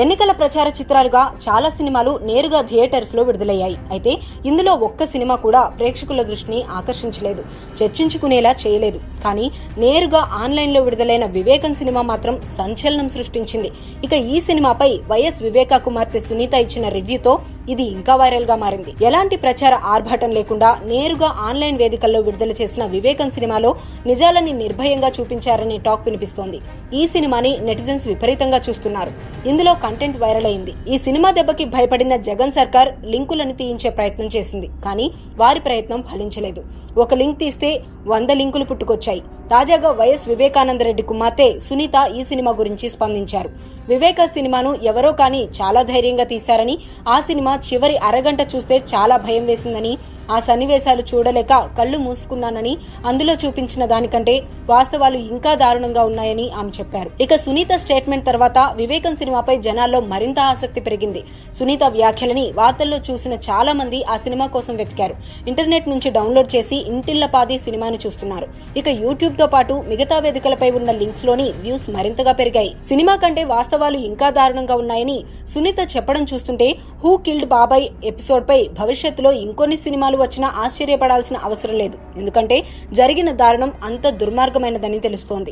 ఎన్నికల ప్రచార చిత్రాలుగా చాలా సినిమాలు నేరుగా థియేటర్స్ లో విడుదలయ్యాయి. అయితే ఇందులో ఒక్క సినిమా కూడా ప్రేక్షకుల దృష్టిని ఆకర్షించలేదు, చర్చించుకునేలా చేయలేదు. కానీ నేరుగా ఆన్లైన్ లో విడుదలైన వివేకం సినిమా మాత్రం సంచలనం సృష్టించింది. ఇక ఈ సినిమాపై వైఎస్ వివేకా కుమార్తె సునీత ఇచ్చిన రివ్యూతో ఇది ఇంకా వైరల్ గా మారింది. ఎలాంటి ప్రచార ఆర్భాటం లేకుండా నేరుగా ఆన్లైన్ వేదికల్లో విడుదల చేసిన వివేకం సినిమాలో నిజాలని నిర్భయంగా చూపించారనే టాక్ వినిపిస్తోంది. ఈ సినిమాని నెటిజన్స్ విపరీతంగా చూస్తున్నారు. ఇందులో కంటెంట్ వైరల్ అయింది. ఈ సినిమా దెబ్బకి భయపడిన జగన్ సర్కార్ లింకులను తీయించే ప్రయత్నం చేసింది. కానీ వారి ప్రయత్నం ఫలించలేదు. ఒక లింక్ తీస్తే 100 లింకులు పుట్టుకొచ్చాయి. తాజాగా వైఎస్ వివేకానందరెడ్డి కుమార్తె సునీత ఈ సినిమా గురించి స్పందించారు. వివేక సినిమాను ఎవరో కానీ చాలా ధైర్యంగా తీశారని, ఆ సినిమా చివరి అరగంట చూస్తే చాలా భయం వేసిందని, ఆ సన్నివేశాలు చూడలేక కళ్లు మూసుకున్నానని, అందులో చూపించిన దానికంటే వాస్తవాలు ఇంకా దారుణంగా ఉన్నాయని ఆమె చెప్పారు. ఇక సునీత స్టేట్మెంట్ తర్వాత వివేకం సినిమాపై జనాల్లో మరింత ఆసక్తి పెరిగింది. సునీత వ్యాఖ్యలని వార్తల్లో చూసిన చాలా మంది ఆ సినిమా కోసం వెతికారు. ఇంటర్నెట్ నుంచి డౌన్లోడ్ చేసి ఇంటిల్లపాది సినిమాను చూస్తున్నారు. ఇక యూట్యూబ్ తో పాటు మిగతా వేదికలపై ఉన్న లింక్స్ లోని వ్యూస్ మరింతగా పెరిగాయి. సినిమా కంటే వాస్తవాలు ఇంకా దారుణంగా ఉన్నాయని సునీత చెప్పడం చూస్తుంటే హూ కిల్డ్ బాబాయ్ ఎపిసోడ్ పై భవిష్యత్తులో ఇంకొన్ని సినిమాలు వచ్చినా ఆశ్చర్యపడాల్సిన అవసరం లేదు. ఎందుకంటే జరిగిన దారుణం అంత దుర్మార్గమైనదని తెలుస్తోంది.